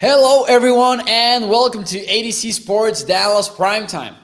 Hello, everyone, and welcome to ADC Sports Dallas Primetime.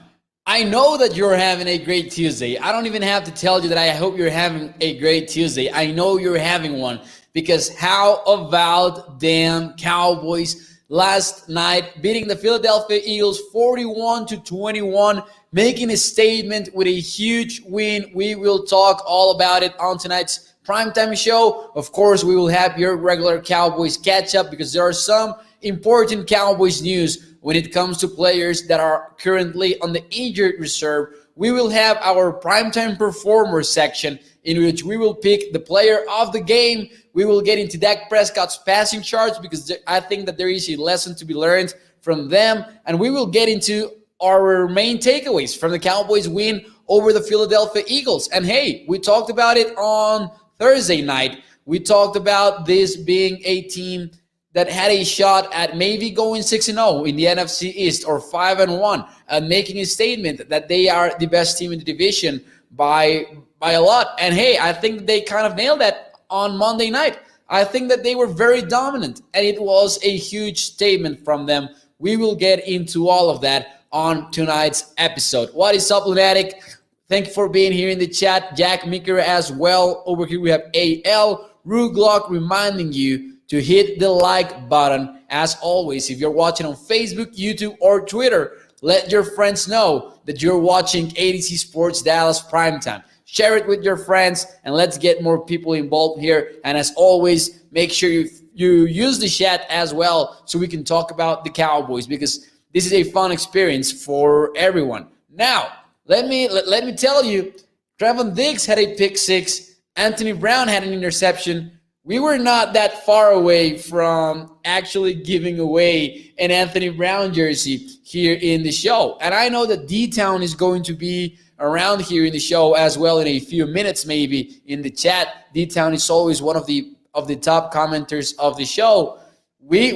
I know that you're having a great Tuesday. I don't even have to tell you that I hope you're having a great Tuesday. I know you're having one because how about them Cowboys last night beating the Philadelphia Eagles 41-21, making a statement with a huge win. We will talk all about it on tonight's Primetime show. Of course, we will have your regular Cowboys catch up because there are some important Cowboys news when it comes to players that are currently on the injured reserve. We will have our Primetime Performer section in which we will pick the player of the game. We will get into Dak Prescott's passing charts because I think that there is a lesson to be learned from them. And we will get into our main takeaways from the Cowboys win over the Philadelphia Eagles. And hey, we talked about it on Thursday night. We talked about this being a team that had a shot at maybe going 6-0 in the NFC East or 5-1, and making a statement that they are the best team in the division by a lot. And hey, I think they kind of nailed that on Monday night. I think that they were very dominant, and it was a huge statement from them. We will get into all of that on tonight's episode. What is up, Lunatic? Thank you for being here in the chat. Jack Meeker as well. Over here we have AL Ruglock reminding you to hit the like button. As always, if you're watching on Facebook, YouTube, or Twitter, let your friends know that you're watching ADC Sports Dallas Primetime. Share it with your friends, and let's get more people involved here. And as always, make sure you use the chat as well so we can talk about the Cowboys, because this is a fun experience for everyone. Now, let me tell you, Trevon Diggs had a pick six. Anthony Brown had an interception. We were not that far away from actually giving away an Anthony Brown jersey here in the show. And I know that D-Town is going to be around here in the show as well in a few minutes, maybe in the chat. D-Town is always one of the top commenters of the show. We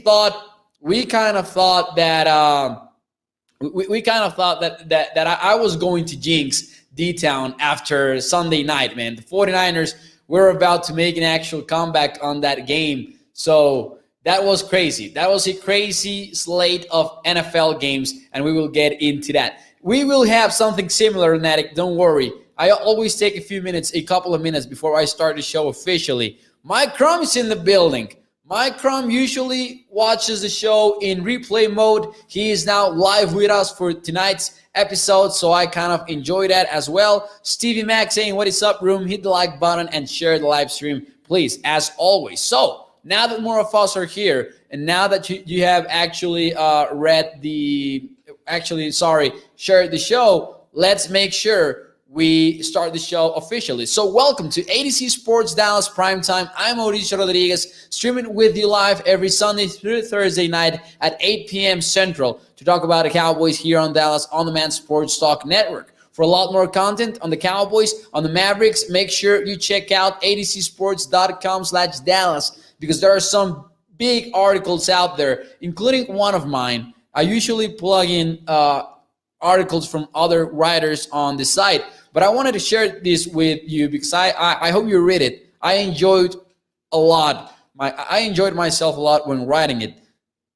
kind of thought that I was going to jinx D-Town after Sunday night, man. The 49ers we're about to make an actual comeback on that game. So that was crazy. That was a crazy slate of NFL games, and we will get into that. We will have something similar, Natic. Don't worry. I always take a couple of minutes before I start the show officially. Mike Crum is in the building. Mike Crum usually watches the show in replay mode. He is now live with us for tonight's episode, so I kind of enjoy that as well. Stevie Mac saying, what is up, room? Hit the like button and share the live stream, please, as always. So now that more of us are here, and now that you have actually shared the show, let's make sure we start the show officially. So welcome to ADC Sports Dallas Primetime. I'm Mauricio Rodriguez, streaming with you live every Sunday through Thursday night at 8 p.m. Central to talk about the Cowboys here on Dallas On Demand Sports Talk Network. For a lot more content on the Cowboys, on the Mavericks, make sure you check out adcsports.com/Dallas, because there are some big articles out there, including one of mine. I usually plug in articles from other writers on the site, but I wanted to share this with you because I hope you read it. I enjoyed myself a lot when writing it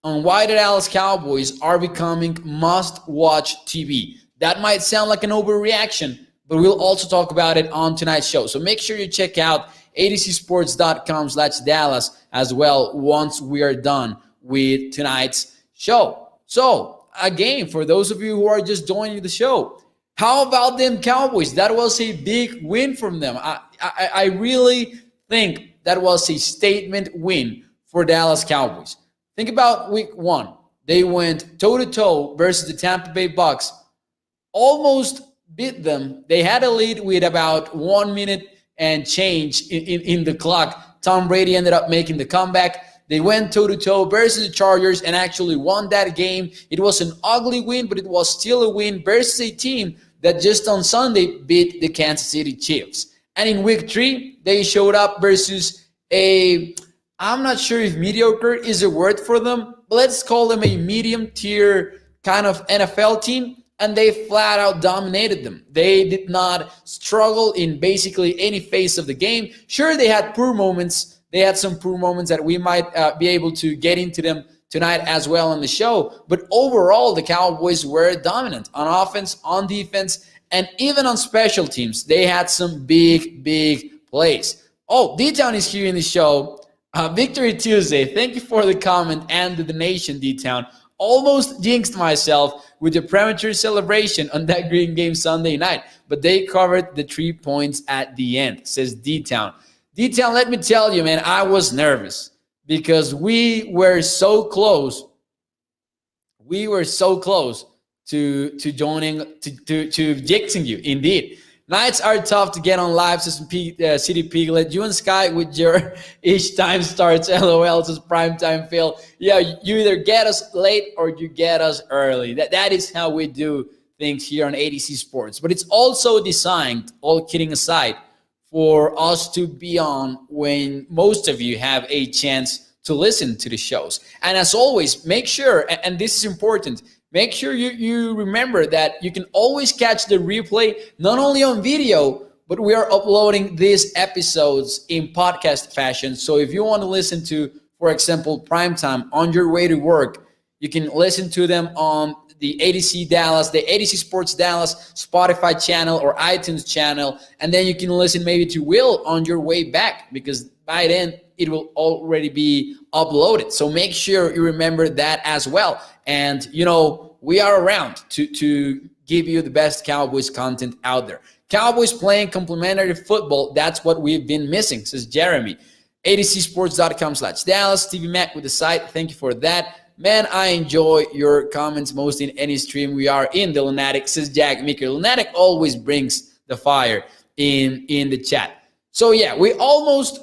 on why the Dallas Cowboys are becoming must-watch TV. That might sound like an overreaction, but we'll also talk about it on tonight's show. So make sure you check out adcsports.com/Dallas as well once we are done with tonight's show. So again, for those of you who are just joining the show, how about them Cowboys? That was a big win from them. I really think that was a statement win for Dallas Cowboys. Think about week one. They went toe-to-toe versus the Tampa Bay Bucks, almost beat them. They had a lead with about 1 minute and change in the clock. Tom Brady ended up making the comeback. They went toe-to-toe versus the Chargers and actually won that game. It was an ugly win, but it was still a win versus a team that just on Sunday beat the Kansas City Chiefs. And in week three, they showed up versus I'm not sure if mediocre is a word for them, but let's call them a medium tier kind of NFL team. And they flat out dominated them. They did not struggle in basically any phase of the game. Sure, they had poor moments. They had some poor moments that we might be able to get into them tonight as well on the show. But overall, the Cowboys were dominant on offense, on defense, and even on special teams. They had some big plays. Oh, D-Town is here in the show. Victory Tuesday. Thank you for the comment and the donation, D-Town. Almost jinxed myself with the premature celebration on that Green Game Sunday night, but they covered the 3 points at the end, says D-Town. D-Town, let me tell you, man, I was nervous because we were so close. We were so close to joining, to jinxing you, indeed. Nights are tough to get on live, says City Piglet. You and Sky with your each time starts, LOL, says Primetime Phil. Yeah, you either get us late or you get us early. That is how we do things here on ADC Sports. But it's also designed, all kidding aside, for us to be on when most of you have a chance to listen to the shows. And as always, make sure, and this is important, make sure you remember that you can always catch the replay, not only on video, but we are uploading these episodes in podcast fashion. So if you want to listen to, for example, Primetime on your way to work, you can listen to them on the ADC Dallas, the ADC Sports Dallas Spotify channel or iTunes channel. And then you can listen maybe to Will on your way back, because by then it will already be uploaded. So make sure you remember that as well. And, you know, we are around to give you the best Cowboys content out there. Cowboys playing complementary football, that's what we've been missing, says Jeremy. ADCsports.com/Dallas. TV Mac with the site, thank you for that. Man, I enjoy your comments most in any stream we are in. The Lunatic, says Jack Meeker. Lunatic always brings the fire in the chat. So yeah, we almost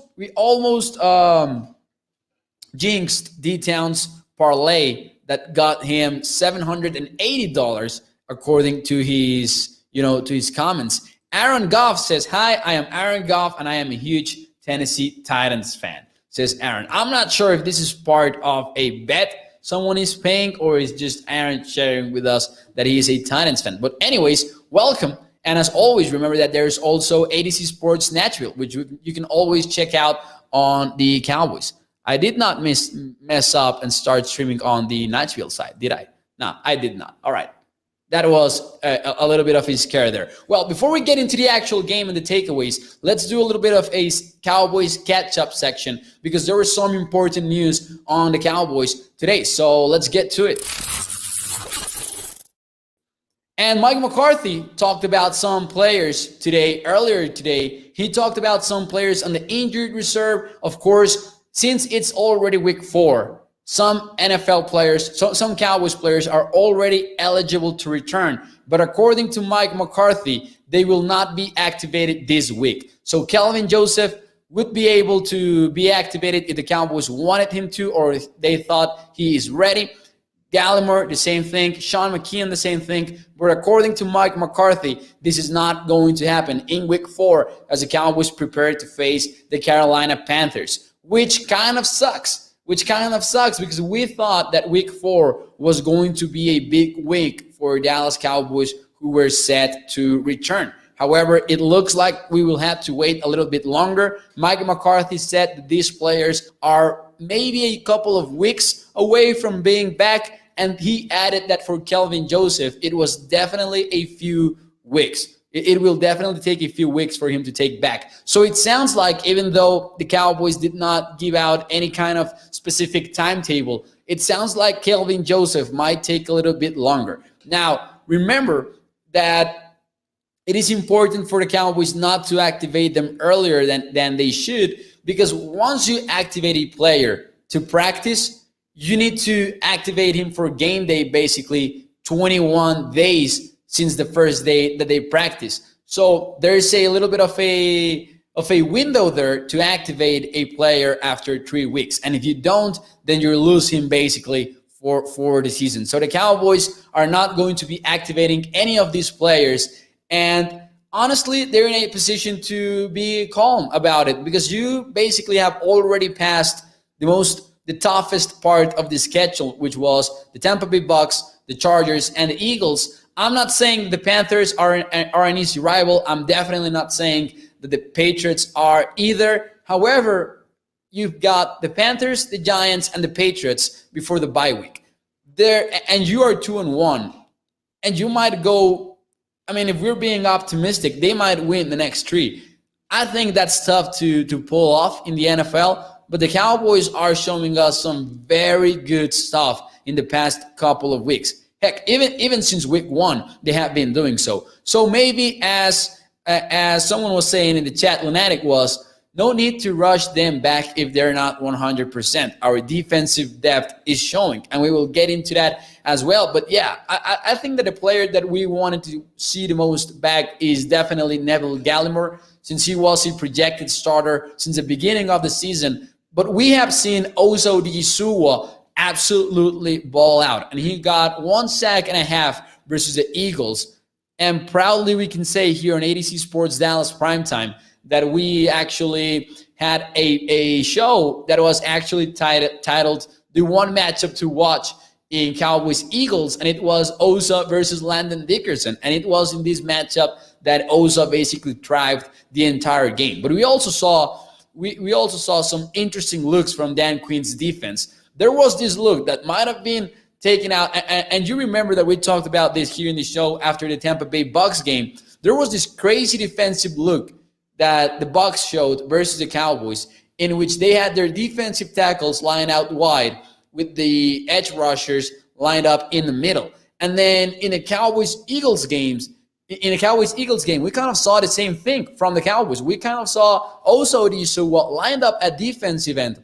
jinxed D-Town's parlay that got him $780 according to his comments. Aaron Goff says, "Hi, I am Aaron Goff and I am a huge Tennessee Titans fan," says Aaron. I'm not sure if this is part of a bet someone is paying or is just Aaron sharing with us that he is a Titans fan. But anyways, welcome. And as always, remember that there's also ADC Sports Nashville, which you can always check out on the Cowboys. I did not mess up and start streaming on the Nashville side, did I? No, I did not. All right. That was a little bit of a scare there. Well, before we get into the actual game and the takeaways, let's do a little bit of a Cowboys catch-up section because there was some important news on the Cowboys today. So let's get to it. And Mike McCarthy talked about some players earlier today. He talked about some players on the injured reserve. Of course, since it's already week 4, some NFL players, some Cowboys players are already eligible to return. But according to Mike McCarthy, they will not be activated this week. So Kelvin Joseph would be able to be activated if the Cowboys wanted him to or if they thought he is ready. Gallimore, the same thing. Sean McKeon, the same thing. But according to Mike McCarthy, this is not going to happen in week 4 as the Cowboys prepare to face the Carolina Panthers, which kind of sucks. Because we thought that week 4 was going to be a big week for Dallas Cowboys who were set to return. However, it looks like we will have to wait a little bit longer. Mike McCarthy said that these players are maybe a couple of weeks away from being back, and he added that for Kelvin Joseph, it was definitely a few weeks. It will definitely take a few weeks for him to take back. So it sounds like even though the Cowboys did not give out any kind of specific timetable, it sounds like Kelvin Joseph might take a little bit longer. Now, remember that it is important for the Cowboys not to activate them earlier than they should, because once you activate a player to practice, you need to activate him for game day, basically 21 days since the first day that they practice. So there's a little bit of a window there to activate a player after 3 weeks. And if you don't, then you lose him basically for the season. So the Cowboys are not going to be activating any of these players. And honestly, they're in a position to be calm about it because you basically have already passed the toughest part of the schedule, which was the Tampa Bay Bucks, the Chargers, and the Eagles. I'm not saying the Panthers are an easy rival. I'm definitely not saying that the Patriots are either. However, you've got the Panthers, the Giants, and the Patriots before the bye week. And you are 2-1, and you might go. I mean, if we're being optimistic, they might win the next three. I think that's tough to pull off in the NFL. But the Cowboys are showing us some very good stuff in the past couple of weeks. Heck, even since week 1, they have been doing so. So maybe as someone was saying in the chat, Lunatic was, no need to rush them back if they're not 100%. Our defensive depth is showing, and we will get into that as well. But yeah, I think that the player that we wanted to see the most back is definitely Neville Gallimore, since he was a projected starter since the beginning of the season. But we have seen Osa Odighizuwa absolutely ball out, and he got 1.5 sacks versus the Eagles. And proudly we can say here on ADC Sports Dallas Primetime that we actually had a show that was actually titled The One Matchup to Watch in Cowboys Eagles, and it was Osa versus Landon Dickerson. And it was in this matchup that Osa basically thrived the entire game. But we also saw some interesting looks from Dan Quinn's defense. There was this look that might have been taken out, and you remember that we talked about this here in the show after the Tampa Bay Bucks game. There was this crazy defensive look that the Bucks showed versus the Cowboys, in which they had their defensive tackles lined out wide with the edge rushers lined up in the middle. And then in the Cowboys-Eagles game, we kind of saw the same thing from the Cowboys. We kind of saw Osa Odighizuwa lined up at defensive end,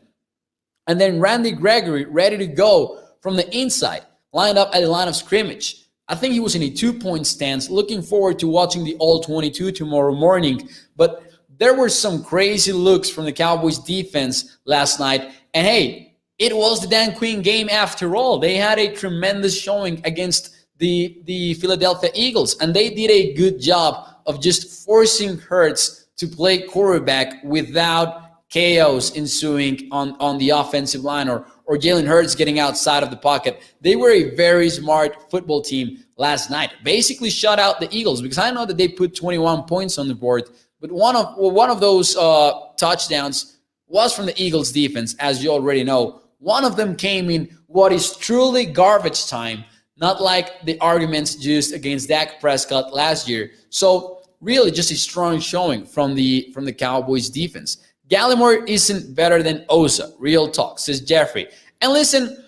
and then Randy Gregory ready to go from the inside, lined up at the line of scrimmage. I think he was in a 2-point stance. Looking forward to watching the All-22 tomorrow morning. But there were some crazy looks from the Cowboys defense last night. And hey, it was the Dan Quinn game after all. They had a tremendous showing against the Philadelphia Eagles, and they did a good job of just forcing Hurts to play quarterback without chaos ensuing on the offensive line or Jalen Hurts getting outside of the pocket. They were a very smart football team last night. Basically shut out the Eagles, because I know that they put 21 points on the board, but one of those touchdowns was from the Eagles defense, as you already know. One of them came in what is truly garbage time, not like the arguments used against Dak Prescott last year. So really just a strong showing from the Cowboys defense. Gallimore isn't better than Osa. Real talk, says Jeffrey. And listen,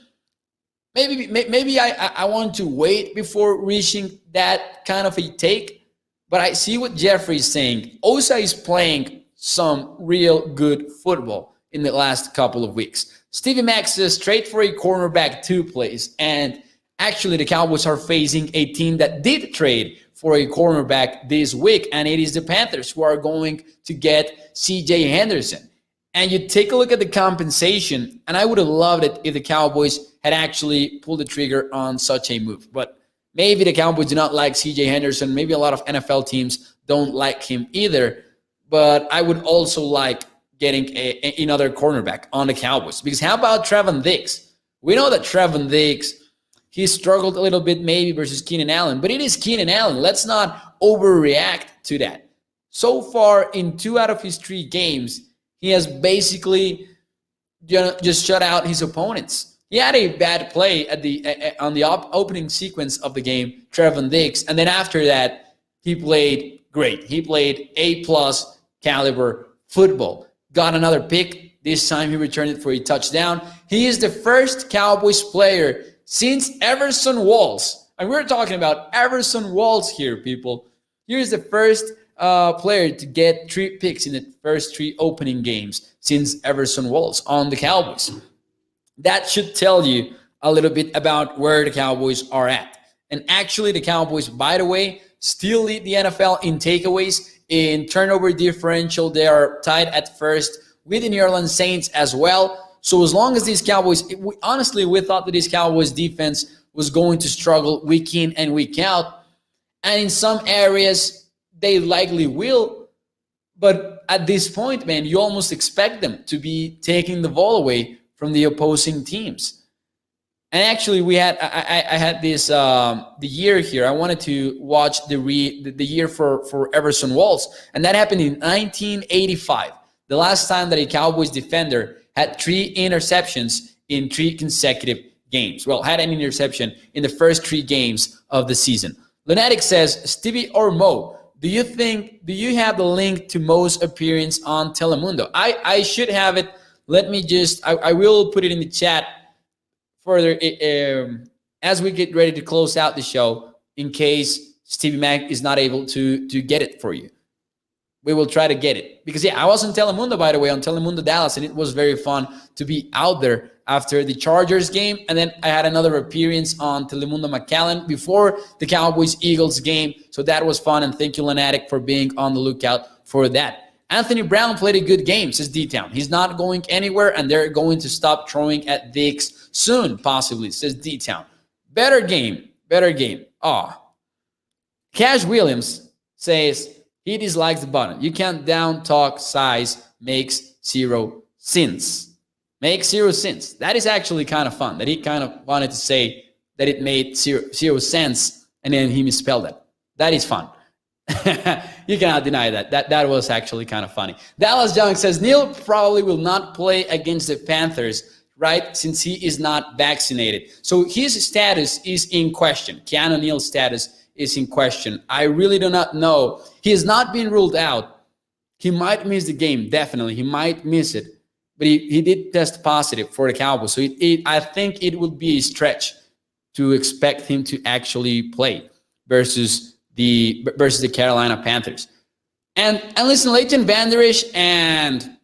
maybe I want to wait before reaching that kind of a take, but I see what Jeffrey is saying. Osa is playing some real good football in the last couple of weeks. Stevie Max says trade for a cornerback 2 plays. And actually the Cowboys are facing a team that did trade for a cornerback this week, and it is the Panthers who are going to get C.J. Henderson. And you take a look at the compensation, and I would have loved it if the Cowboys had actually pulled the trigger on such a move. But maybe the Cowboys do not like C.J. Henderson. Maybe a lot of NFL teams don't like him either. But I would also like getting another cornerback on the Cowboys. Because how about Trevon Diggs? We know that Trevon Diggs, he struggled a little bit maybe versus Keenan Allen, but it is Keenan Allen. Let's not overreact to that. So far, in 2 out of his 3 games, he has basically just shut out his opponents. He had a bad play on the opening sequence of the game, Trevon Diggs, and then after that, he played great. He played A-plus caliber football. Got another pick. This time he returned it for a touchdown. He is the first Cowboys player since Everson Walls. And we're talking about Everson Walls here, people. Here's the first player to get 3 picks in the first 3 opening games since Everson Walls on the Cowboys. That should tell you a little bit about where the Cowboys are at. And actually, the Cowboys, by the way, still lead the NFL in takeaways. In turnover differential, they are tied at first with the New Orleans Saints as well. So as long as these Cowboys, we thought that this Cowboys defense was going to struggle week in and week out. And in some areas, they likely will. But at this point, man, you almost expect them to be taking the ball away from the opposing teams. And actually, I had this the year here. I wanted to watch the year for Everson Walls, and that happened in 1985. The last time that a Cowboys defender had 3 interceptions in 3 consecutive games. Well, had an interception in the first 3 games of the season. Lunatic says, Stevie or Mo, do you have the link to Mo's appearance on Telemundo? I should have it. Let me just, I will put it in the chat further as we get ready to close out the show, in case Stevie Mac is not able to get it for you. We will try to get it. Because, I was on Telemundo, by the way, on Telemundo Dallas, and it was very fun to be out there after the Chargers game. And then I had another appearance on Telemundo McAllen before the Cowboys-Eagles game. So that was fun, and thank you, Lunatic, for being on the lookout for that. Anthony Brown played a good game, says D-Town. He's not going anywhere, and they're going to stop throwing at Diggs soon, possibly, says D-Town. Better game. Cash Williams says he dislikes the button. You can't down talk size makes 0 sense. Makes 0 sense. That is actually kind of fun, that he kind of wanted to say that it made zero sense, and then he misspelled it. That is fun. You cannot deny that. That was actually kind of funny. Dallas Young says, Neil probably will not play against the Panthers, right, since he is not vaccinated. So his status is in question. Keanu Neal's status is in question. I really do not know. He has not been ruled out. He might miss the game, definitely. He might miss it. But he did test positive for the Cowboys. So I think it would be a stretch to expect him to actually play versus the Carolina Panthers. And listen, Leighton Vander Esch and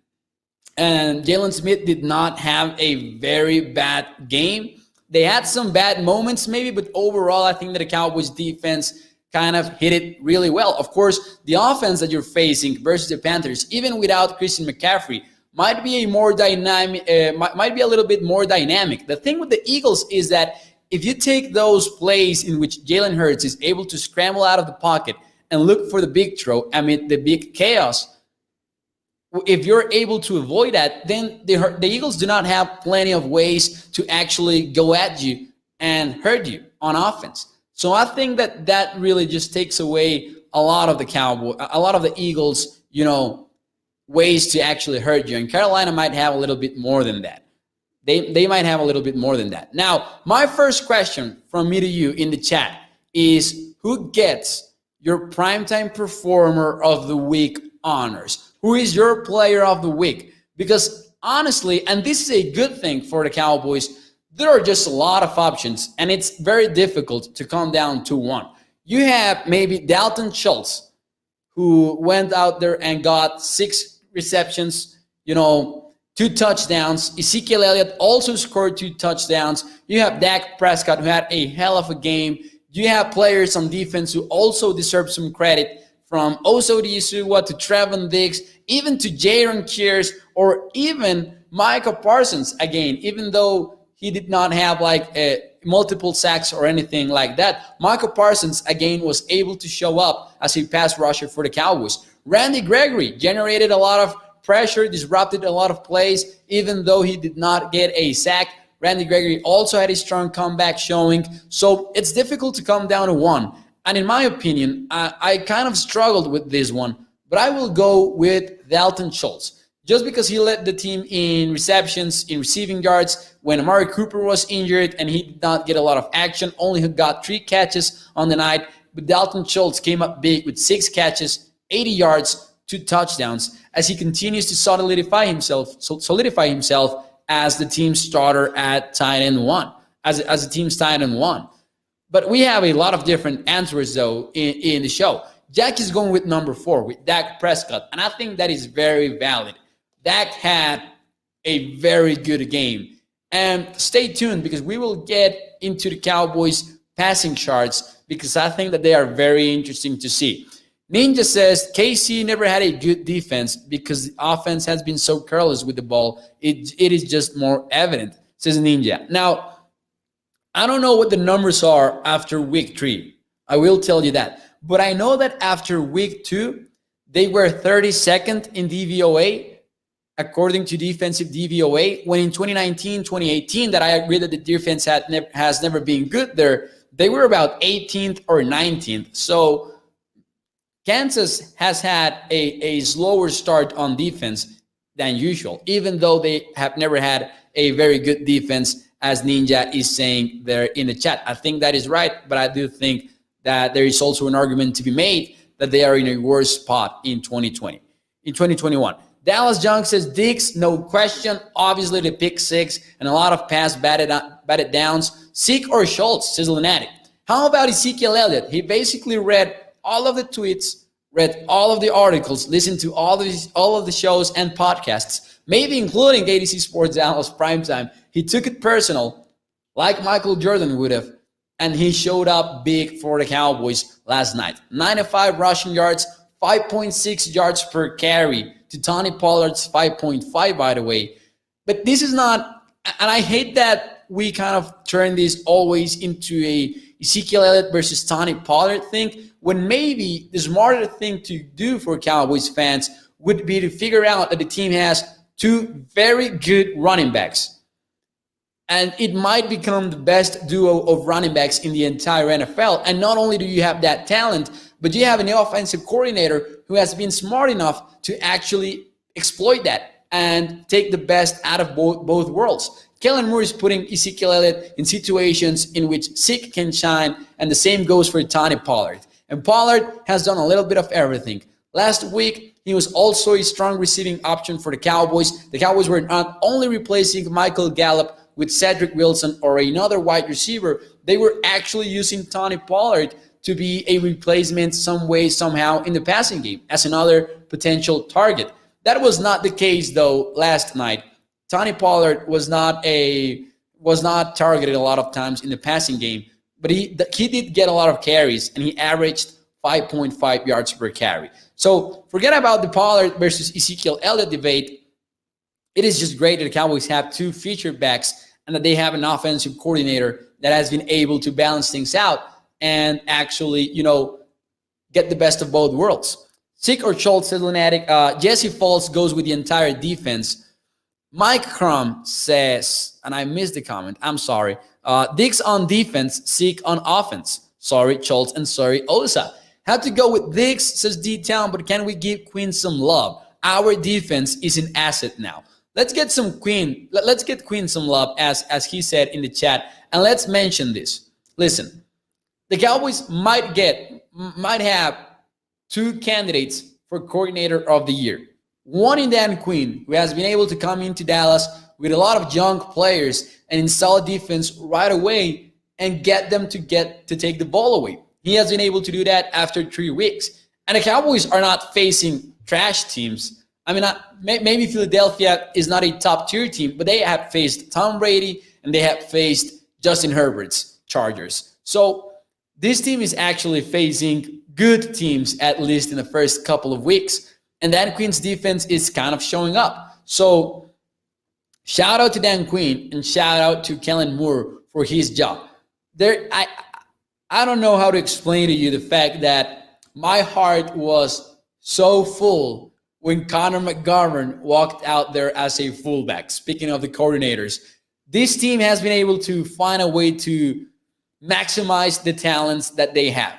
Jalen Smith did not have a very bad game. They had some bad moments maybe, but overall I think that the Cowboys defense kind of hit it really well. Of course, the offense that you're facing versus the Panthers, even without Christian McCaffrey, might be a more dynamic, might be a little bit more dynamic. The thing with the Eagles is that if you take those plays in which Jalen Hurts is able to scramble out of the pocket and look for the big throw amid the big chaos, if you're able to avoid that, then the Eagles do not have plenty of ways to actually go at you and hurt you on offense. So I think that really just takes away a lot of the Eagles, ways to actually hurt you. And Carolina might have a little bit more than that. They might have a little bit more than that. Now, my first question from me to you in the chat is, who gets your Primetime Performer of the Week honors? Who is your player of the week? Because honestly, and this is a good thing for the Cowboys, there are just a lot of options, and it's very difficult to come down to one. You have maybe Dalton Schultz, who went out there and got 6 receptions, 2 touchdowns. Ezekiel Elliott also scored 2 touchdowns. You have Dak Prescott, who had a hell of a game. You have players on defense who also deserve some credit, from Oso Diisuwa to Trevon Diggs, even to Jaron Kears, or even Micah Parsons. Again, even though he did not have multiple sacks or anything like that, Micah Parsons, again, was able to show up as a pass rusher for the Cowboys. Randy Gregory generated a lot of pressure, disrupted a lot of plays, even though he did not get a sack. Randy Gregory also had a strong comeback showing. So it's difficult to come down to one. And in my opinion, I kind of struggled with this one, but I will go with Dalton Schultz, just because he led the team in receptions, in receiving yards when Amari Cooper was injured and he did not get a lot of action, only got 3 catches on the night. But Dalton Schultz came up big with 6 catches, 80 yards, 2 touchdowns, as he continues to solidify himself as the team starter at tight end 1, as the team's tight end 1. But we have a lot of different answers, though, in the show. Jack is going with number 4, with Dak Prescott, and I think that is very valid. Dak had a very good game. And stay tuned, because we will get into the Cowboys' passing charts, because I think that they are very interesting to see. Ninja says, KC never had a good defense because the offense has been so careless with the ball. It is just more evident, says Ninja. Now, I don't know what the numbers are after week 3. I will tell you that. But I know that after week 2, they were 32nd in DVOA, according to defensive DVOA, when in 2019, 2018, that I agree that the defense has never been good there, they were about 18th or 19th. So Kansas has had a slower start on defense than usual, even though they have never had a very good defense, as Ninja is saying there in the chat. I think that is right, but I do think that there is also an argument to be made that they are in a worse spot in 2020. In 2021, Dallas Young says Diggs, no question. Obviously, the pick six and a lot of pass batted downs. Zeke or Schultz, says Lunatic. How about Ezekiel Elliott? He basically read all of the tweets, read all of the articles, listened to all of the shows and podcasts, maybe including ADC Sports Dallas Primetime. He took it personal, like Michael Jordan would have, and he showed up big for the Cowboys last night. 95 rushing yards, 5.6 yards per carry to Tony Pollard's 5.5, by the way. But this is not, and I hate that we kind of turn this always into a Ezekiel Elliott versus Tony Pollard thing, when maybe the smarter thing to do for Cowboys fans would be to figure out that the team has two very good running backs. And it might become the best duo of running backs in the entire NFL. And not only do you have that talent, but you have an offensive coordinator who has been smart enough to actually exploit that and take the best out of both worlds. Kellen Moore is putting Ezekiel Elliott in situations in which Zeke can shine, and the same goes for Tony Pollard. And Pollard has done a little bit of everything. Last week, he was also a strong receiving option for the Cowboys. The Cowboys were not only replacing Michael Gallup with Cedric Wilson or another wide receiver, they were actually using Tony Pollard to be a replacement some way, somehow in the passing game as another potential target. That was not the case, though, last night. Tony Pollard was not targeted a lot of times in the passing game, but he did get a lot of carries, and he averaged 5.5 yards per carry. So forget about the Pollard versus Ezekiel Elliott debate. It is just great that the Cowboys have two featured backs and that they have an offensive coordinator that has been able to balance things out and actually, get the best of both worlds. Zeke or Schultz, says Lunatic. Jesse Falls goes with the entire defense. Mike Crum says, and I missed the comment, I'm sorry. Diggs on defense, Zeke on offense. Sorry, Schultz, and sorry, Osa. Have to go with Diggs, says D-Town, but can we give Quinn some love? Our defense is an asset now. Let's get Quinn some love, as he said in the chat, and let's mention this. Listen, the Cowboys might have two candidates for coordinator of the year. One in Dan Quinn, who has been able to come into Dallas with a lot of young players and install a defense right away and get them to take the ball away. He has been able to do that after 3 weeks. And the Cowboys are not facing trash teams. I mean, maybe Philadelphia is not a top-tier team, but they have faced Tom Brady and they have faced Justin Herbert's Chargers. So this team is actually facing good teams, at least in the first couple of weeks. And Dan Quinn's defense is kind of showing up. So shout out to Dan Quinn and shout out to Kellen Moore for his job. I don't know how to explain to you the fact that my heart was so full when Connor McGovern walked out there as a fullback. Speaking of the coordinators, this team has been able to find a way to maximize the talents that they have.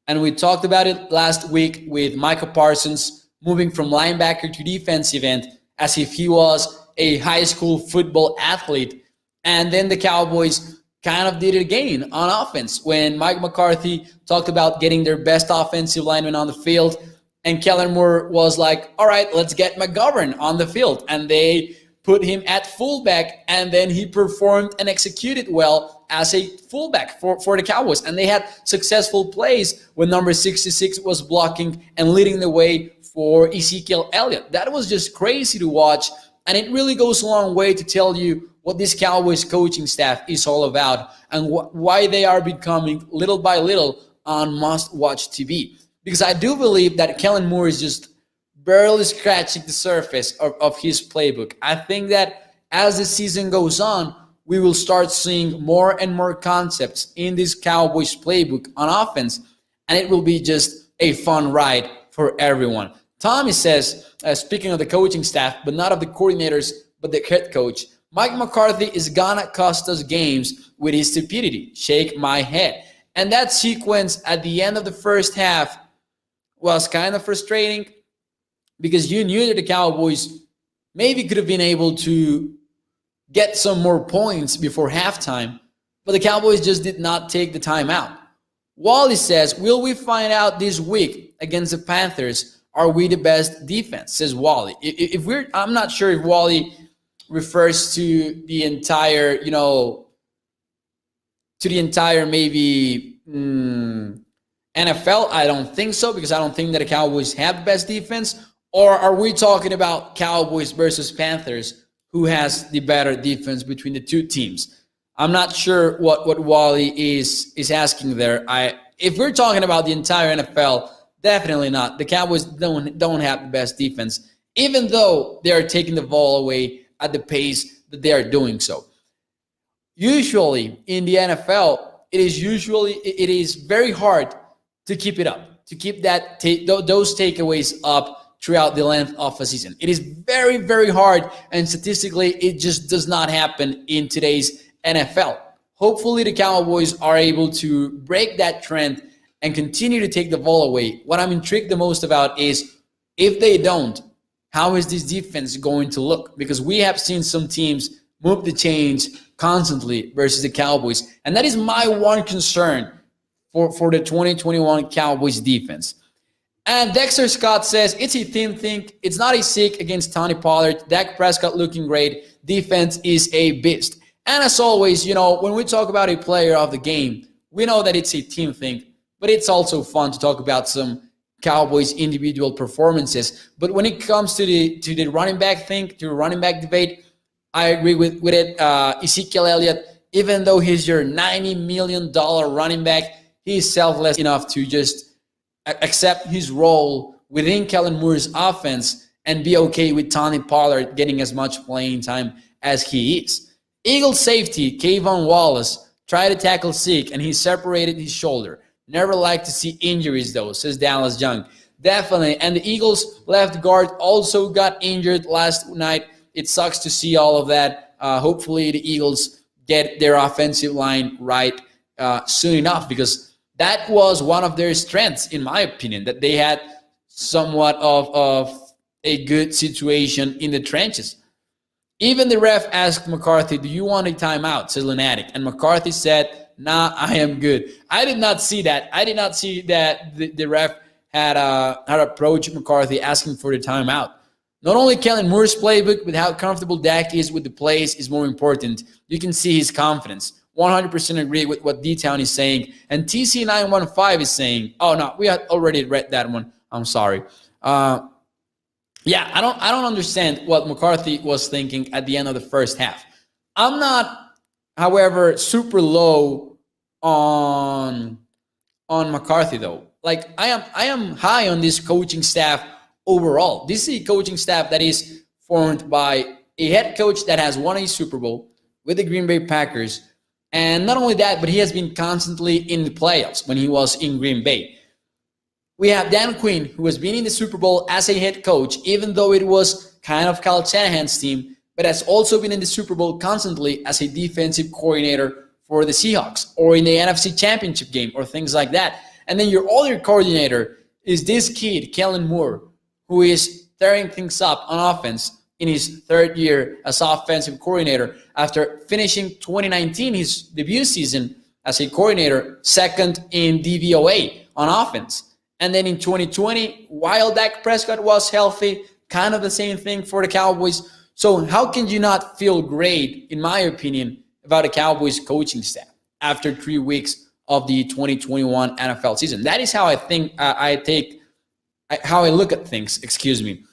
And we talked about it last week with Micah Parsons moving from linebacker to defensive end as if he was a high school football athlete. And then the Cowboys kind of did it again on offense when Mike McCarthy talked about getting their best offensive lineman on the field. And Kellen Moore was like, all right, let's get McGovern on the field. And they put him at fullback, and then he performed and executed well as a fullback for the Cowboys. And they had successful plays when number 66 was blocking and leading the way for Ezekiel Elliott. That was just crazy to watch. And it really goes a long way to tell you what this Cowboys coaching staff is all about and why they are becoming little by little on must-watch TV. Because I do believe that Kellen Moore is just barely scratching the surface of his playbook. I think that as the season goes on, we will start seeing more and more concepts in this Cowboys playbook on offense, and it will be just a fun ride for everyone. Tommy says, speaking of the coaching staff, but not of the coordinators, but the head coach, Mike McCarthy is gonna cost us games with his stupidity. Shake my head. And that sequence at the end of the first half was kind of frustrating because you knew that the Cowboys maybe could have been able to get some more points before halftime, but the Cowboys just did not take the timeout. Wally says, will we find out this week against the Panthers? Are we the best defense? Says Wally. I'm not sure if Wally refers to the entire, maybe NFL. I don't think so, because I don't think that the Cowboys have the best defense. Or are we talking about Cowboys versus Panthers, who has the better defense between the two teams? I'm not sure what Wally is asking there. If we're talking about the entire NFL, definitely not. The Cowboys don't have the best defense, even though they are taking the ball away at the pace that they are doing so. Usually in the NFL, it is very hard to keep it up, to keep those takeaways up throughout the length of a season. It is very, very hard, and statistically, it just does not happen in today's NFL. Hopefully, the Cowboys are able to break that trend and continue to take the ball away. What I'm intrigued the most about is, if they don't, how is this defense going to look? Because we have seen some teams move the chains constantly versus the Cowboys, and that is my one concern for the 2021 Cowboys defense. And Dexter Scott says, it's a team thing. It's not a sick against Tony Pollard. Dak Prescott looking great. Defense is a beast. And as always, when we talk about a player of the game, we know that it's a team thing, but it's also fun to talk about some Cowboys individual performances. But when it comes to the running back thing, to the running back debate, I agree with it. Ezekiel Elliott, even though he's your $90 million running back, he's selfless enough to just accept his role within Kellen Moore's offense and be okay with Tony Pollard getting as much playing time as he is. Eagles safety, Kayvon Wallace, tried to tackle Zeke and he separated his shoulder. Never like to see injuries though, says Dallas Young. Definitely. And the Eagles left guard also got injured last night. It sucks to see all of that. Hopefully the Eagles get their offensive line right soon enough, because that was one of their strengths, in my opinion, that they had somewhat of a good situation in the trenches. Even the ref asked McCarthy, do you want a timeout, says Lunatic. And McCarthy said, nah, I am good. I did not see that. I did not see that the ref had approached McCarthy asking for the timeout. Not only Kellen Moore's playbook, but how comfortable Dak is with the plays is more important. You can see his confidence. 100% agree with what D-Town is saying. And TC915 is saying, oh, no, we had already read that one. I'm sorry. Yeah, I don't understand what McCarthy was thinking at the end of the first half. I'm not, however, super low on McCarthy though. Like I am high on this coaching staff overall. This is a coaching staff that is formed by a head coach that has won a Super Bowl with the Green Bay Packers. And not only that, but he has been constantly in the playoffs when he was in Green Bay. We have Dan Quinn, who has been in the Super Bowl as a head coach, even though it was kind of Kyle Shanahan's team, but has also been in the Super Bowl constantly as a defensive coordinator for the Seahawks or in the NFC Championship game or things like that. And then your other coordinator is this kid, Kellen Moore, who is tearing things up on offense in his third year as offensive coordinator after finishing 2019, his debut season as a coordinator, second in DVOA on offense. And then in 2020, while Dak Prescott was healthy, kind of the same thing for the Cowboys. So how can you not feel great, in my opinion, about the Cowboys coaching staff after 3 weeks of the 2021 NFL season? That is how I think how I look at things. Excuse me.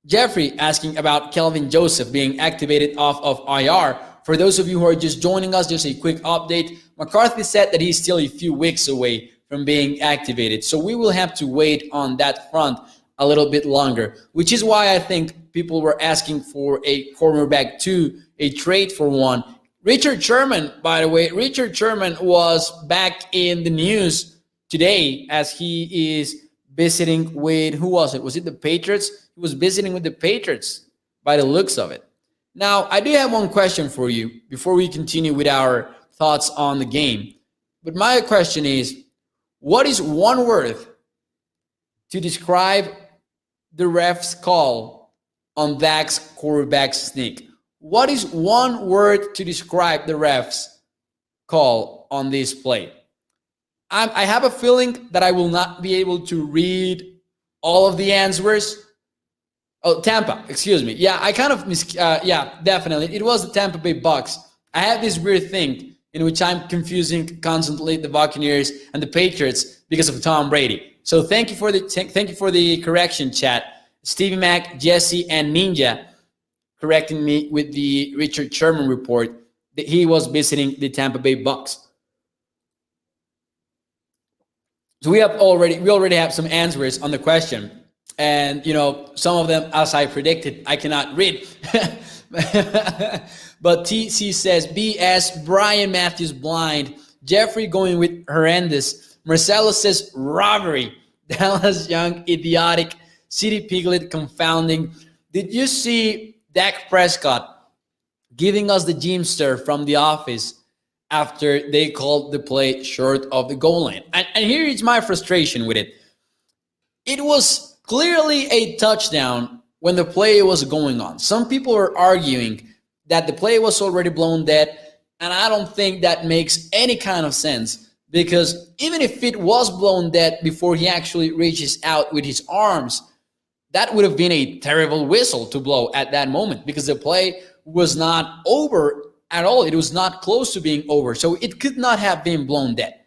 Jeffrey asking about Kelvin Joseph being activated off of IR. For those of you who are just joining us, just a quick update. McCarthy said that he's still a few weeks away from being activated. So we will have to wait on that front a little bit longer, which is why I think people were asking for a cornerback 2, a trade for one. Richard Sherman, by the way, Richard Sherman was back in the news today as he is visiting with, who was it? Was it the Patriots? He was visiting with the Patriots by the looks of it. Now, I do have one question for you before we continue with our thoughts on the game. But my question is, what is one word to describe the ref's call on Dak's quarterback sneak? What is one word to describe the ref's call on this play? I have a feeling that I will not be able to read all of the answers. Oh, Tampa, excuse me. Yeah, I kind of yeah, definitely. It was the Tampa Bay Bucks. I have this weird thing in which I'm confusing constantly the Buccaneers and the Patriots because of Tom Brady. So thank you for the correction, chat. Stevie Mac, Jesse, and Ninja correcting me with the Richard Sherman report that he was visiting the Tampa Bay Bucks. So we already have some answers on the question. And, some of them, as I predicted, I cannot read. But TC says, BS, Brian Matthews blind, Jeffrey going with horrendous, Marcelo says robbery, Dallas Young idiotic, City Piglet confounding. Did you see Dak Prescott giving us the Jimster from The Office after they called the play short of the goal line? And here is my frustration with it. It was clearly a touchdown when the play was going on. Some people are arguing that the play was already blown dead, and I don't think that makes any kind of sense, because even if it was blown dead before he actually reaches out with his arms, that would have been a terrible whistle to blow at that moment, because the play was not over at all. It was not close to being over, so it could not have been blown dead.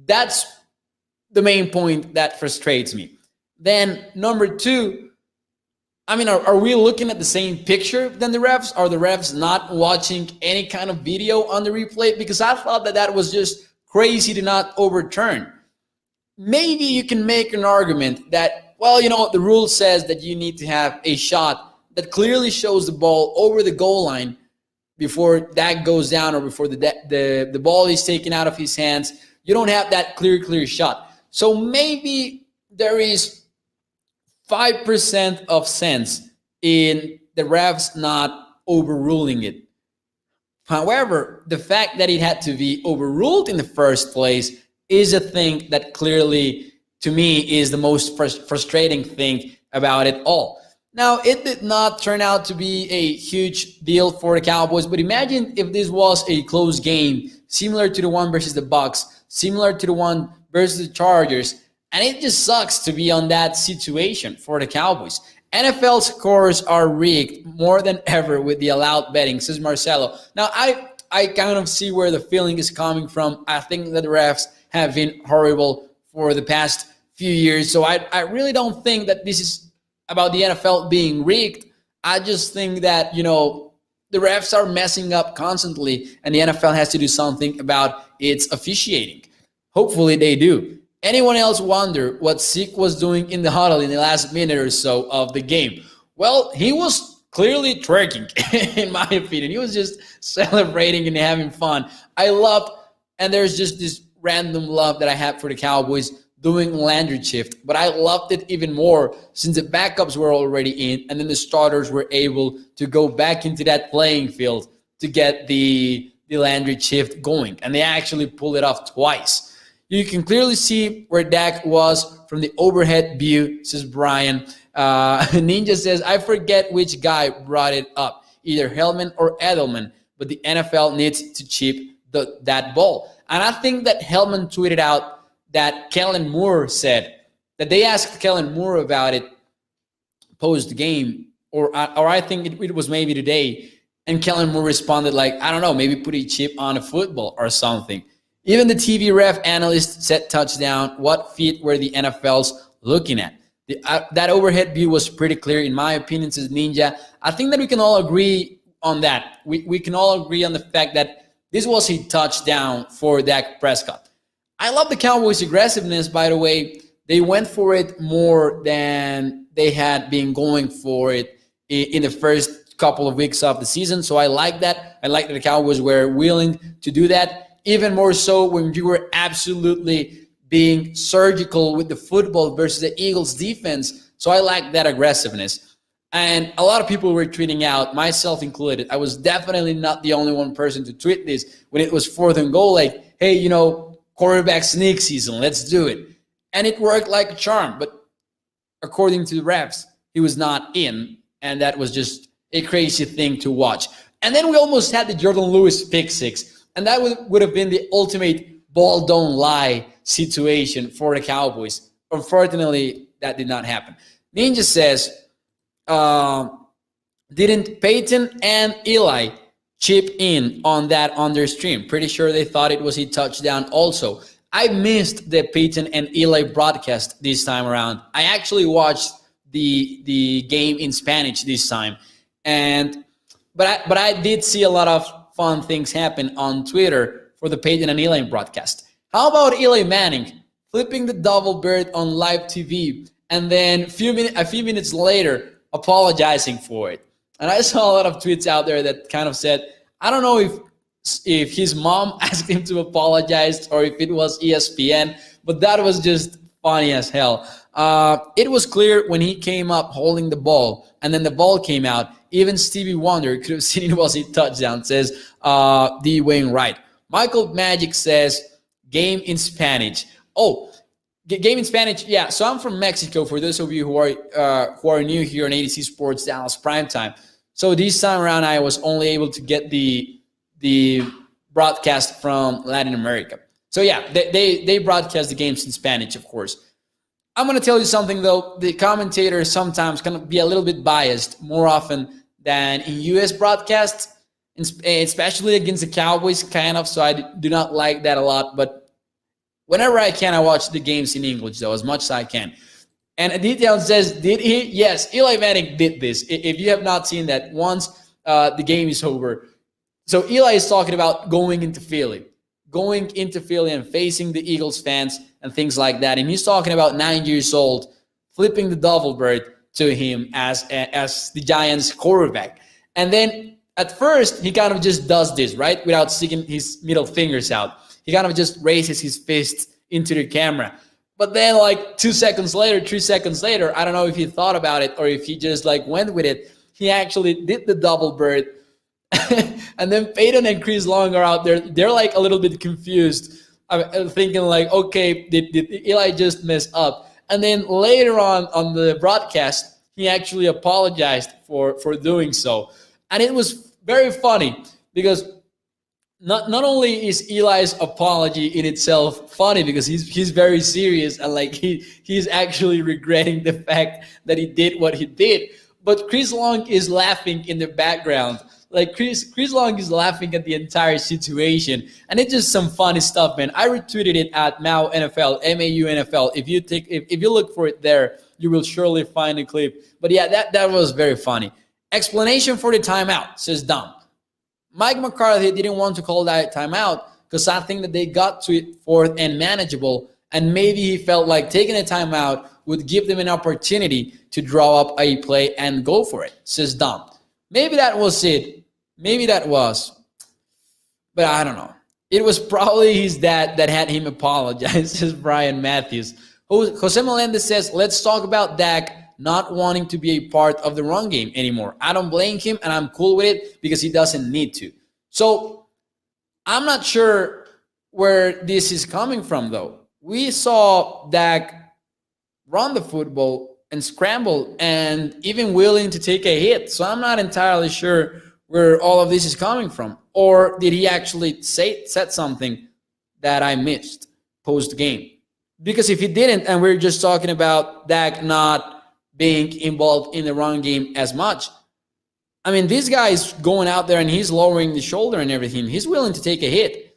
That's the main point that frustrates me. Then number two, are we looking at the same picture than the refs? Are the refs not watching any kind of video on the replay? Because I thought that was just crazy to not overturn. Maybe you can make an argument that, the rule says that you need to have a shot that clearly shows the ball over the goal line before that goes down or before the ball is taken out of his hands. You don't have that clear shot. So maybe there is 5% of sense in the refs not overruling it. However, the fact that it had to be overruled in the first place is a thing that clearly, to me, is the most frustrating thing about it all. Now, it did not turn out to be a huge deal for the Cowboys, but imagine if this was a close game, similar to the one versus the Bucks, similar to the one versus the Chargers. And it just sucks to be on that situation for the Cowboys. NFL scores are rigged more than ever with the allowed betting, says Marcelo. Now, I kind of see where the feeling is coming from. I think that the refs have been horrible for the past few years. So I really don't think that this is about the NFL being rigged. I just think that, the refs are messing up constantly, and the NFL has to do something about its officiating. Hopefully they do. Anyone else wonder what Zeke was doing in the huddle in the last minute or so of the game? Well, he was clearly twerking, in my opinion. He was just celebrating and having fun. And there's just this random love that I have for the Cowboys doing Landry shift, but I loved it even more since the backups were already in, and then the starters were able to go back into that playing field to get the Landry shift going, and they actually pulled it off twice. You can clearly see where Dak was from the overhead view, says Brian. Ninja says, I forget which guy brought it up, either Hellman or Edelman, but the NFL needs to chip that ball. And I think that Hellman tweeted out that Kellen Moore said that they asked Kellen Moore about it post-game, or I think it was maybe today, and Kellen Moore responded like, I don't know, maybe put a chip on a football or something. Even the TV ref analyst said touchdown. What feet were the NFL's looking at? That overhead view was pretty clear, in my opinion, says Ninja. I think that we can all agree on that. We can all agree on the fact that this was a touchdown for Dak Prescott. I love the Cowboys' aggressiveness, by the way. They went for it more than they had been going for it in the first couple of weeks of the season. So I like that. I like that the Cowboys were willing to do that. Even more so when you were absolutely being surgical with the football versus the Eagles defense. So I like that aggressiveness. And a lot of people were tweeting out, myself included. I was definitely not the only one person to tweet this when it was 4th and goal, like, hey, quarterback sneak season, let's do it. And it worked like a charm. But according to the refs, he was not in, and that was just a crazy thing to watch. And then we almost had the Jordan Lewis pick six, and that would have been the ultimate ball don't lie situation for the Cowboys. Unfortunately, that did not happen. Ninja says, didn't Peyton and Eli chip in on that on their stream? Pretty sure they thought it was a touchdown also. I missed the Peyton and Eli broadcast this time around. I actually watched the game in Spanish this time, but I did see a lot of fun things happen on Twitter for the Peyton and Eli broadcast. How about Eli Manning flipping the double bird on live TV and then a few minutes later apologizing for it? And I saw a lot of tweets out there that kind of said, I don't know if his mom asked him to apologize or if it was ESPN, but that was just funny as hell. It was clear when he came up holding the ball and then the ball came out, even Stevie Wonder could have seen it was a touchdown, says D. Wainwright. Michael Magic says, game in Spanish. Oh, game in Spanish. Yeah, so I'm from Mexico, for those of you who are new here on ADC Sports Dallas Primetime. So this time around, I was only able to get the broadcast from Latin America. So yeah, they broadcast the games in Spanish, of course. I'm going to tell you something, though. The commentators sometimes can be a little bit biased more often than in U.S. broadcasts, especially against the Cowboys, kind of. So I do not like that a lot. But whenever I can, I watch the games in English, though, as much as I can. And a detail says, did he? Yes, Eli Manning did this. If you have not seen that, once the game is over. So Eli is talking about going into Philly and facing the Eagles fans and things like that. And he's talking about 9 years old, flipping the double bird to him as the Giants quarterback. And then at first, he kind of just does this, right? Without sticking his middle fingers out. He kind of just raises his fist into the camera. But then like 3 seconds later, I don't know if he thought about it or if he just like went with it. He actually did the double bird. And then Peyton and Chris Long are out there. They're like a little bit confused. I'm thinking like, okay, did Eli just mess up? And then later on the broadcast, he actually apologized for doing so. And it was very funny because not only is Eli's apology in itself funny because he's very serious and like he's actually regretting the fact that he did what he did, but Chris Long is laughing in the background. Like Chris Long is laughing at the entire situation, and it's just some funny stuff, man. I retweeted it at MAU NFL, MAU NFL. If you look for it there, you will surely find a clip. But yeah, that was very funny. Explanation for the timeout, says Dom. Mike McCarthy didn't want to call that timeout because I think that they got to it fourth and manageable, and maybe he felt like taking a timeout would give them an opportunity to draw up a play and go for it, says Dom. Maybe that was it. Maybe that was. But I don't know. It was probably his dad that had him apologize, says Brian Matthews. Jose Melendez says, let's talk about Dak not wanting to be a part of the run game anymore. I don't blame him, and I'm cool with it because he doesn't need to. So I'm not sure where this is coming from, though. We saw Dak run the football and scramble and even willing to take a hit. So I'm not entirely sure where all of this is coming from. Or did he actually said something that I missed post-game? Because if he didn't, and we're just talking about Dak not being involved in the run game as much, I mean, this guy is going out there and he's lowering the shoulder and everything. He's willing to take a hit.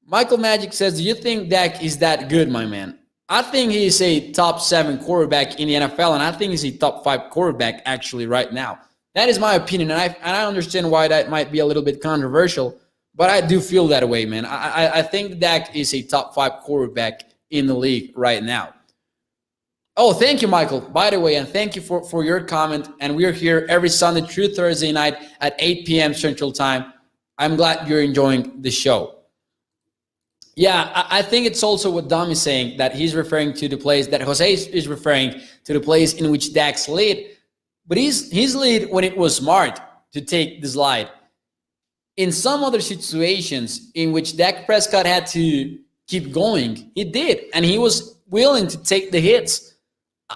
Michael Magic says, do you think Dak is that good, my man? I think he's a top 7 quarterback in the NFL, and I think he's a top 5 quarterback actually right now. That is my opinion, and I understand why that might be a little bit controversial, but I do feel that way, man. I think Dak is a top 5 quarterback in the league right now. Oh, thank you, Michael, by the way, and thank you for your comment. And we're here every Sunday through Thursday night at 8 p.m. Central Time. I'm glad you're enjoying the show. Yeah, I think it's also what Dom is saying, that he's referring to the plays, that Jose is referring to the plays in which Dak's lead. But his lead when it was smart to take the slide. In some other situations in which Dak Prescott had to keep going, he did. And he was willing to take the hits.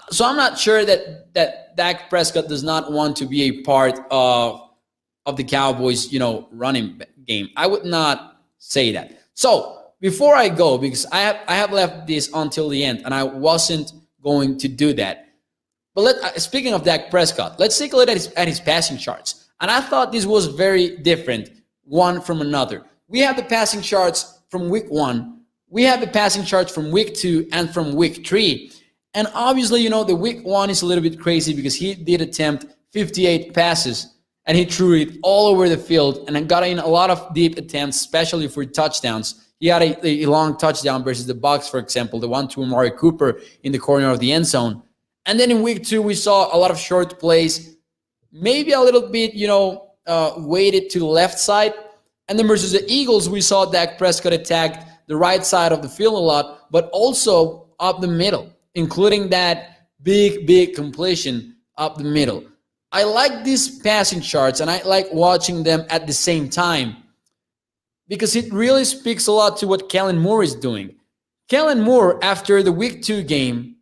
So I'm not sure that Dak Prescott does not want to be a part of the Cowboys, running game. I would not say that. So before I go, because I have left this until the end, and I wasn't going to do that. But speaking of Dak Prescott, let's take a look at his passing charts. And I thought this was very different, one from another. We have the passing charts from week 1. We have the passing charts from week 2 and from week 3. And obviously, the week 1 is a little bit crazy because he did attempt 58 passes and he threw it all over the field and got in a lot of deep attempts, especially for touchdowns. He had a long touchdown versus the Bucs, for example, the one to Amari Cooper in the corner of the end zone. And then in week 2, we saw a lot of short plays, maybe a little bit, weighted to the left side. And then versus the Eagles, we saw Dak Prescott attack the right side of the field a lot, but also up the middle, including that big completion up the middle. I like these passing charts, and I like watching them at the same time because it really speaks a lot to what Kellen Moore is doing. Kellen Moore, after the week 2 game,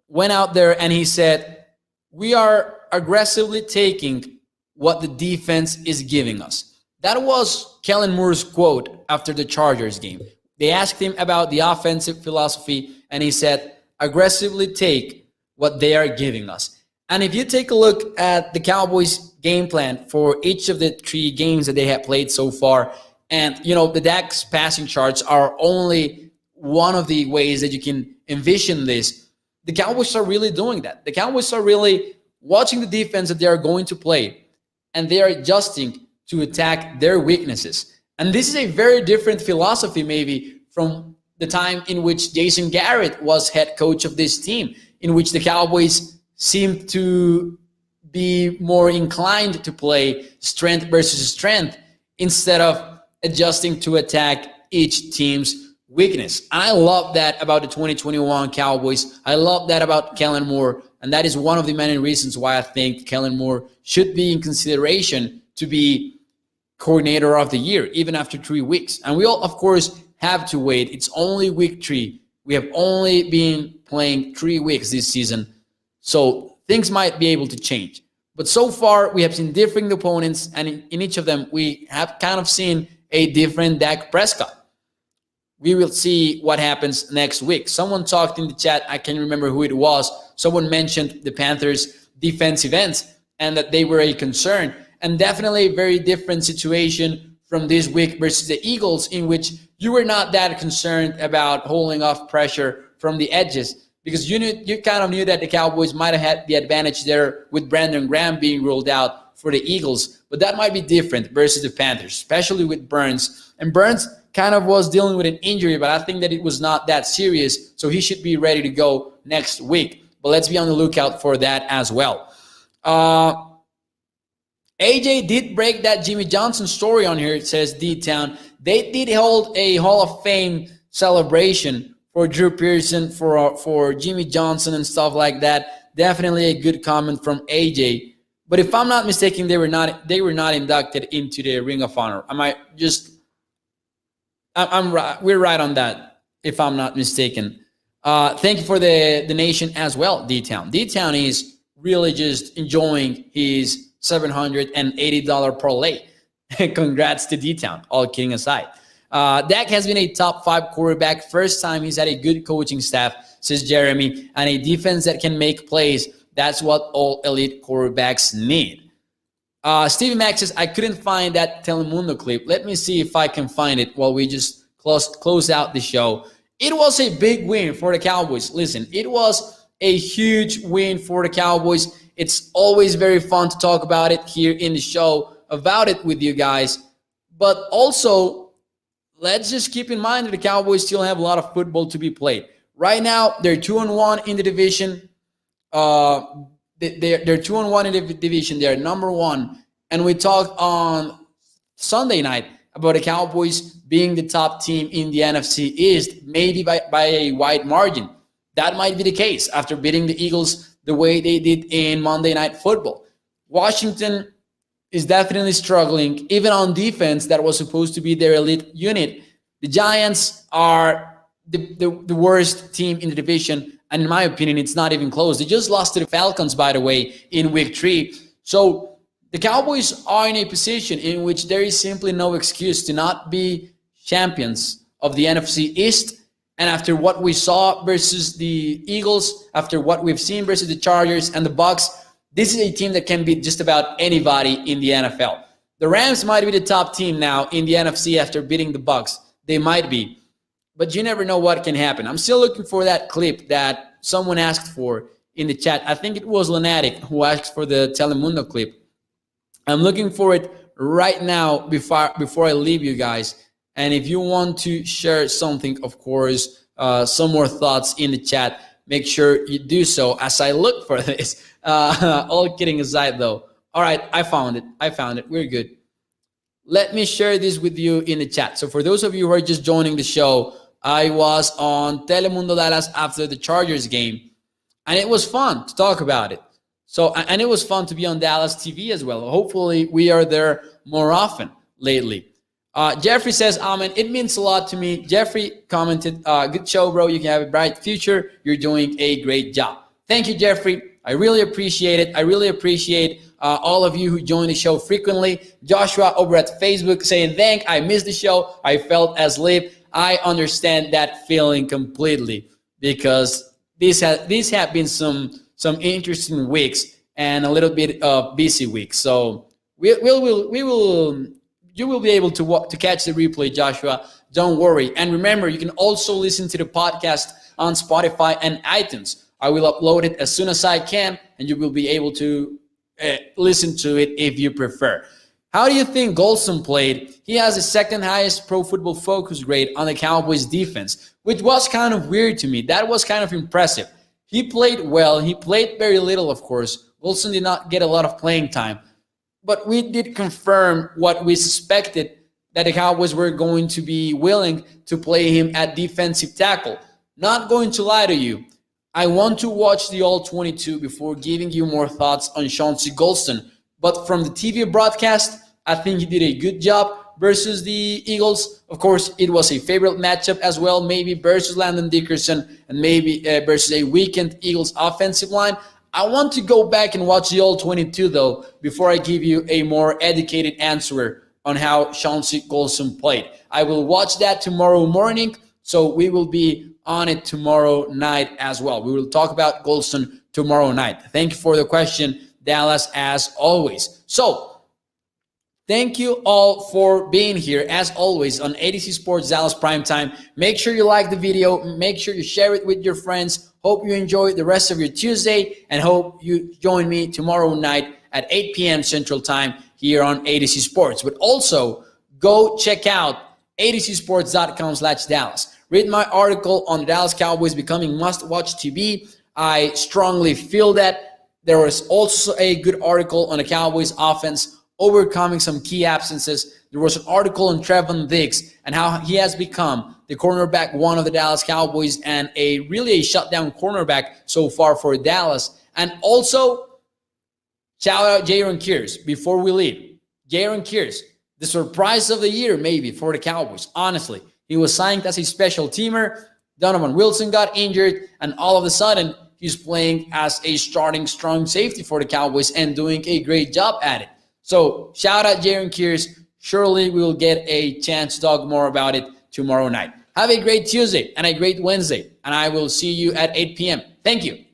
went out there and he said, we are aggressively taking what the defense is giving us. That was Kellen Moore's quote after the Chargers game. They asked him about the offensive philosophy, and he said, aggressively take what they are giving us. And if you take a look at the Cowboys game plan for each of the 3 games that they have played so far, and the Dak's passing charts are only one of the ways that you can envision this. The Cowboys are really doing that. The Cowboys are really watching the defense that they are going to play, and they are adjusting to attack their weaknesses. And this is a very different philosophy maybe from the time in which Jason Garrett was head coach of this team, in which the Cowboys seemed to be more inclined to play strength versus strength instead of adjusting to attack each team's weakness. And I love that about the 2021 Cowboys. I love that about Kellen Moore. And that is one of the many reasons why I think Kellen Moore should be in consideration to be coordinator of the year, even after 3 weeks. And we all, of course, have to wait. It's only week 3. We have only been playing 3 weeks this season. So things might be able to change. But so far, we have seen different opponents. And in each of them, we have kind of seen a different Dak Prescott. We will see what happens next week. Someone talked in the chat, I can't remember who it was. Someone mentioned the Panthers' defensive ends and that they were a concern. And definitely a very different situation from this week versus the Eagles, in which you were not that concerned about holding off pressure from the edges because you kind of knew that the Cowboys might have had the advantage there with Brandon Graham being ruled out for the Eagles. But that might be different versus the Panthers, especially with Burns. And Burns kind of was dealing with an injury, but I think that it was not that serious, so he should be ready to go next week. But let's be on the lookout for that as well. AJ did break that Jimmy Johnson story on here. It says D-Town. They did hold a Hall of Fame celebration for Drew Pearson, for Jimmy Johnson and stuff like that. Definitely a good comment from AJ. But if I'm not mistaken, they were not inducted into the Ring of Honor. We're right on that, if I'm not mistaken. Thank you for the donation as well, D-Town. D-Town is really just enjoying his $780 parlay. Congrats to D-Town, all kidding aside. Dak has been a top 5 quarterback. First time he's had a good coaching staff, says Jeremy, and a defense that can make plays. That's what all elite quarterbacks need. Stevie Max says, I couldn't find that Telemundo clip. Let me see if I can find it while we just close out the show. It was a big win for the Cowboys. Listen, it was a huge win for the Cowboys. It's always very fun to talk about it here in the show, about it with you guys. But also, let's just keep in mind that the Cowboys still have a lot of football to be played. Right now, they're 2-1 in the division. They're 2-1 in the division. They're number 1. And we talked on Sunday night about the Cowboys being the top team in the NFC East, maybe by a wide margin. That might be the case after beating the Eagles the way they did in Monday Night Football. Washington is definitely struggling, even on defense that was supposed to be their elite unit. The Giants are the worst team in the division, And in my opinion, it's not even close. They just lost to the Falcons, by the way, in week 3. So the Cowboys are in a position in which there is simply no excuse to not be champions of the NFC East. And after what we saw versus the Eagles, after what we've seen versus the Chargers and the Bucs, this is a team that can beat just about anybody in the NFL. The Rams might be the top team now in the NFC after beating the Bucs. They might be. But you never know what can happen. I'm still looking for that clip that someone asked for in the chat. I think it was Lunatic who asked for the Telemundo clip. I'm looking for it right now before I leave you guys. And if you want to share something, of course, some more thoughts in the chat, make sure you do so as I look for this. All kidding aside, though. All right, I found it. We're good. Let me share this with you in the chat. So for those of you who are just joining the show, I was on Telemundo Dallas after the Chargers game, and it was fun to talk about it. So, and it was fun to be on Dallas TV as well. Hopefully, we are there more often lately. Jeffrey says, Amen. It means a lot to me. Jeffrey commented, good show, bro. You can have a bright future. You're doing a great job. Thank you, Jeffrey. I really appreciate it. I really appreciate all of you who join the show frequently. Joshua over at Facebook saying, I missed the show. I felt asleep. I understand that feeling completely because these have been some interesting weeks and a little bit of busy weeks. So you will be able to catch the replay, Joshua. Don't worry. And remember, you can also listen to the podcast on Spotify and iTunes. I will upload it as soon as I can, and you will be able to listen to it if you prefer. How do you think Golson played? He has the second highest Pro Football Focus grade on the Cowboys defense, which was kind of weird to me. That was kind of impressive. He played well. He played very little, of course. Golson did not get a lot of playing time. But we did confirm what we suspected, that the Cowboys were going to be willing to play him at defensive tackle. Not going to lie to you. I want to watch the All-22 before giving you more thoughts on Chauncey Golston. But from the TV broadcast, I think he did a good job versus the Eagles. Of course, it was a favorite matchup as well, maybe versus Landon Dickerson and maybe versus a weakened Eagles offensive line. I want to go back and watch the All-22, though, before I give you a more educated answer on how Chauncey Golston played. I will watch that tomorrow morning, so we will be on it tomorrow night as well. We will talk about Golston tomorrow night. Thank you for the question, Dallas, as always. So, thank you all for being here, as always, on ADC Sports Dallas Primetime. Make sure you like the video. Make sure you share it with your friends. Hope you enjoy the rest of your Tuesday, and hope you join me tomorrow night at 8 p.m. Central Time here on ADC Sports. But also, go check out adcsports.com/Dallas. Read my article on the Dallas Cowboys becoming must-watch TV. I strongly feel that. There was also a good article on the Cowboys offense overcoming some key absences. There was an article on Trevon Diggs and how he has become the cornerback one of the Dallas Cowboys and really a shutdown cornerback so far for Dallas. And also, shout out Jaron Kears before we leave. Jaron Kears, the surprise of the year maybe for the Cowboys, honestly. He was signed as a special teamer. Donovan Wilson got injured, and all of a sudden, he's playing as a starting strong safety for the Cowboys and doing a great job at it. So, shout out Jaron Kears. Surely we will get a chance to talk more about it tomorrow night. Have a great Tuesday and a great Wednesday, and I will see you at 8 p.m. Thank you.